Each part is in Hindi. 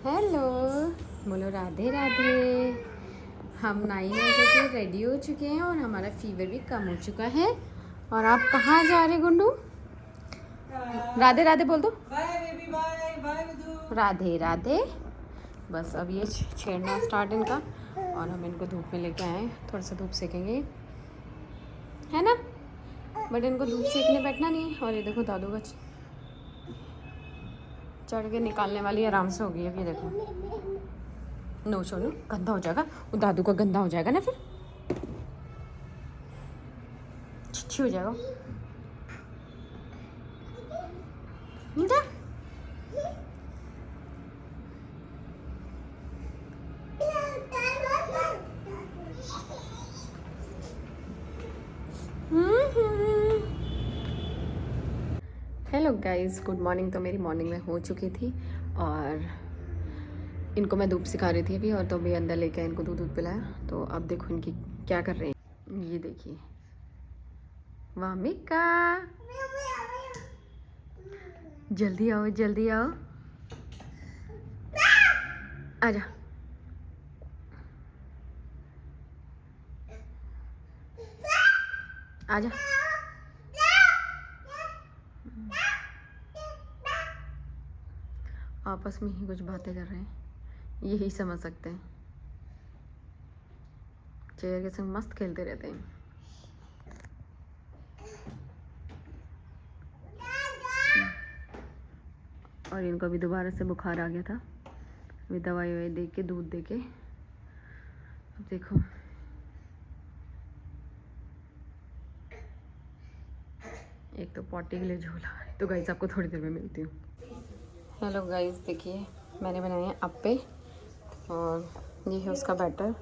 हेलो, बोलो राधे राधे। हम 9 बजे के रेडी हो चुके हैं और हमारा फीवर भी कम हो चुका है। और आप कहाँ जा रहे गुंडू? राधे राधे बोल दो। Bye baby, bye bye Vidu. Radhe Radhe. बस अब ये छेड़ना स्टार्ट इनका, और हम इनको धूप में लेके आए, थोड़ा सा धूप सेकेंगे, है ना? बट इनको धूप सेकने बैठना नहीं है। और ये देखो दादू का चढ़ के निकालने वाली आराम से हो गई है। ये देखो, नो सोनू, गंदा हो जाएगा, वो दादू का गंदा हो जाएगा ना, फिर छिछी हो जाएगा। जा। Hello guys, good morning. तो मेरी मॉर्निंग में हो चुकी थी और इनको मैं धूप सिखा रही थी अभी, और तो अभी अंदर लेके इनको दूध पिलाया। तो अब देखो इनकी क्या कर रहे हैं, ये देखिए। वामिका, जल्दी आओ जल्दी आओ, आजा। आजा। आपस में ही कुछ बातें कर रहे हैं, यही समझ सकते हैं। चेयर के संग मस्त खेलते रहते हैं। और इनको अभी दोबारा से बुखार आ गया था, अभी दवाई ववाई दे के दूध दे के। अब देखो, एक तो पॉटी के लिए झूला है। तो गाइस आपको थोड़ी देर में मिलती हूँ। हेलो गाइस, देखिए मैंने बनाए हैं अप्पे, और ये है उसका बैटर।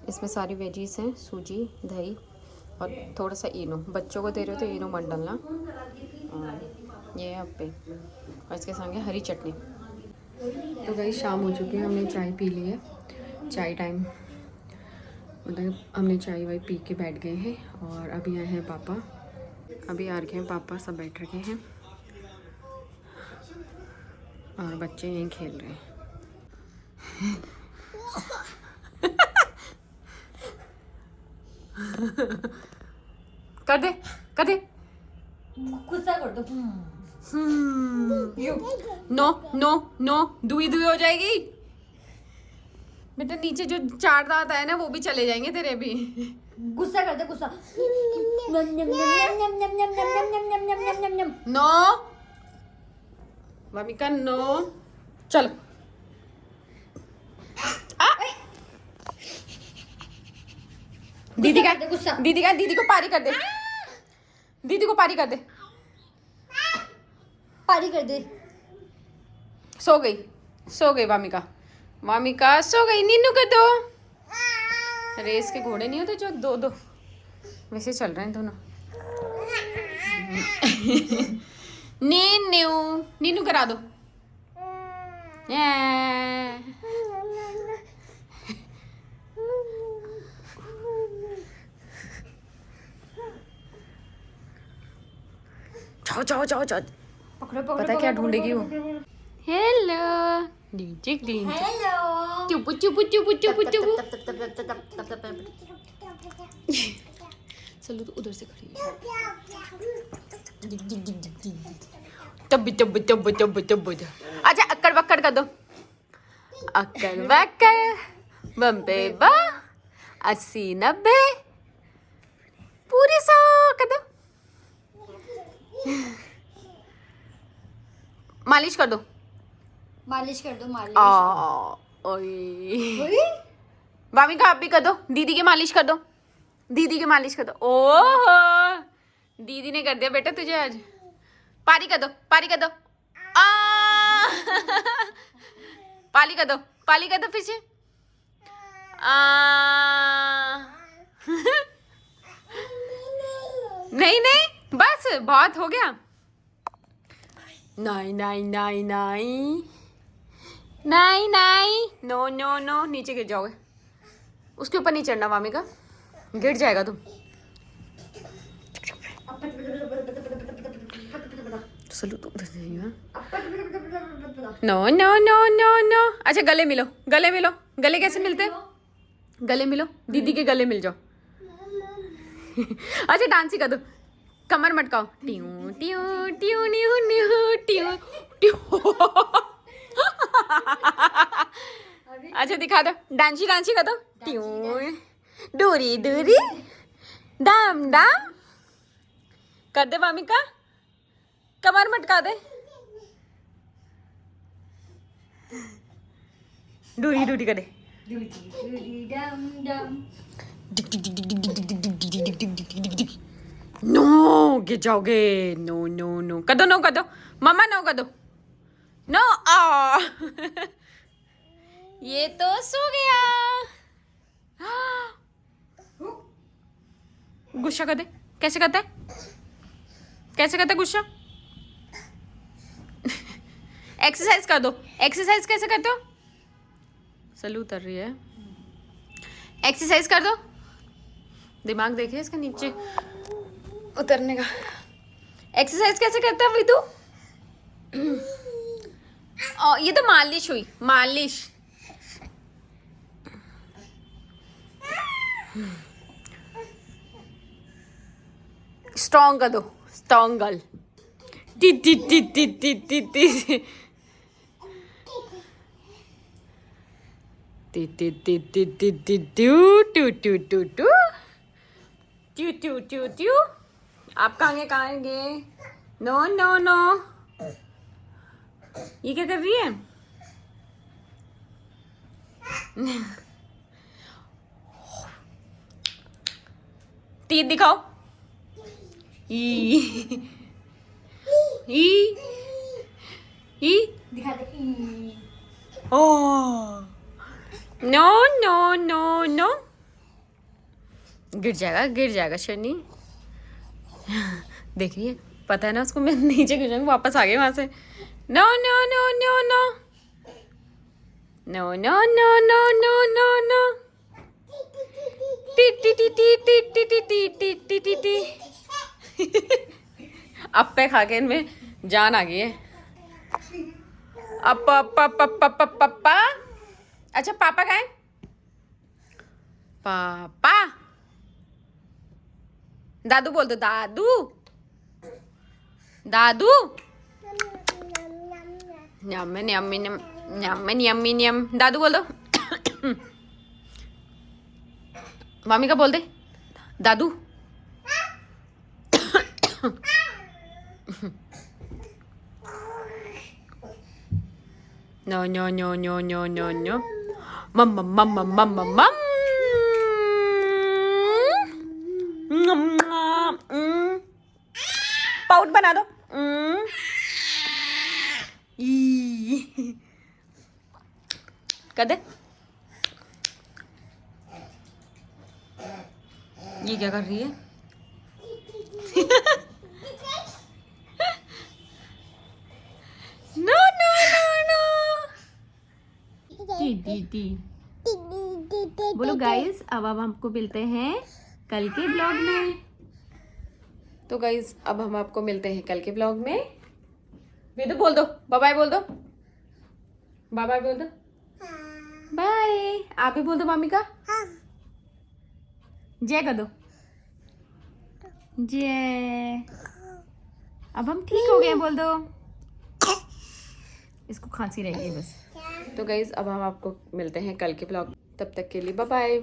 इसमें सारी वेजीज हैं, सूजी, दही और थोड़ा सा इनो। बच्चों को दे रहे हो तो इनो मत डालना। और ये है अप्पे, और इसके संग है हरी चटनी। तो गाइस शाम हो चुकी है, हमने चाय पी ली है। चाय टाइम, मतलब हमने चाय वाय पी के बैठ गए हैं। और अभी आए हैं पापा, अभी आ रखे हैं पापा, सब बैठ रखे हैं और बच्चे यहीं खेल रहे हैं। कर दे, कर दे, गुस्सा कर दो। नो नो नो, दुई दुई हो जाएगी बेटा। नीचे जो 4 दांत आए ना वो भी चले जाएंगे तेरे भी। गुस्सा कर दे, गुस्सा। No Vamika, no. चलो दीदी का, दीदी को पारी कर दे, दीदी को पारी कर दे, पारी कर दे। सो गई वामिका, वामिका सो गई। नीनू कर दो। रेस के घोड़े नहीं होते जो दो दो, वैसे चल रहे हैं दोनों। नीनू, नीनू करा दो। जाओ जाओ जाओ जाओ। पकड़ो पता है क्या ढूंढेगी वो? हेलो डिजिक डिजिक, हेलो। चुप चुप चुप चुप चुप। चलो तो उधर से खड़ी है। तब तब तब तब तब। अच्छा अक्कड़ बक्कड़ कर दो, अक्कड़ बक्कड़ बम्बे बा 80 90 पूरी 100 कर दो। मालिश कर दो, मालिश कर दो, मालिश। ओए वामिका आप भी कर दो, दीदी की मालिश कर दो, दीदी की मालिश कर दो। ओह दीदी ने कर दिया बेटा तुझे आज। पारी कर दो, पारी कर दो। पाली कर दो, पाली कर दो फिर से। नहीं नहीं बस बहुत हो गया। नहीं नहीं नहीं नहीं नहीं नहीं, नो नो नो, नीचे गिर जाओगे। उसके ऊपर नहीं चढ़ना वामिका, गिर जाएगा तुम। सलू तो उधर से है। No no no no no. अच्छा गले मिलो, गले मिलो। गले कैसे मिलते हैं? गले मिलो, दीदी के गले मिल जाओ। अच्छा डांस ही कर दो, कमर मटकाओ। ट्यू ट्यू ट्यू न्यू न्यू ट्यू ट्यू। अच्छा दिखा दो, डांसी डांसी कर दो। ट्यू डोरी डोरी डाम डाम कर दे वामिका, कमर मटका दे। डोरी डोरी कर दे। नो गिर जाओगे। नो नो नो कर दो, नो कर दो मम्मा, नो कर दो। नो आ ये तो सो गया। गुस्सा कर दे। कैसे करता है? कैसे करता है गुस्सा? एक्सरसाइज कर दो। एक्सरसाइज कैसे करते हो? सलू उतर रही है। एक्सरसाइज कर दो। दिमाग देखिए इसका नीचे उतरने का। एक्सरसाइज कैसे करता है विदु? ये तो मालिश हुई, मालिश। स्ट्रॉन्ग कर दो, स्ट्रॉन्ग गर्ल। टी T T T T T T T T T T T टी टू टू टू टू टू ट्यू ट्यू ट्यू ट्यू। आप कहाँ गए? No no no. ये क्या कर रही है? टीथ दिखाओ। ई दिखा दे। Oh no no no no. गिर जाएगा शनि। देखिए पता है ना उसको, मैं नीचे गिर जाऊंगी। वापस आ गए वहां से। No no no no no no no no no no no no. T T T T T T T T T T T. Appe खा के इनमें जान आ गई है। अप्पा अप्पा पप्पा पप्पा। अच्छा पापा कहाँ है? पापा। दादू बोल दो, दादू दादू। Yummy yummy yummy yummy yum. दादू बोल दो। मम्मी का बोल दे दादू। No no no no no no no. मम मम मम मम मम मम। पाउट बना दो। कर दे। ये क्या कर रही है? No no no no. T बोलो गाइस, अब हमको मिलते हैं कल के ब्लॉग में। तो गाइस अब हम आपको मिलते हैं कल के ब्लॉग में। वेदु बोल दो, बाय बाय बोल दो, बाय बाय बोल दो, बाय। आप भी बोल दो मामी का जय कर दो, जय। अब हम ठीक हो गए बोल दो। इसको खांसी रही है बस। तो गाइस अब हम आपको मिलते हैं कल के ब्लॉग। तब तक के लिए बाय बाय।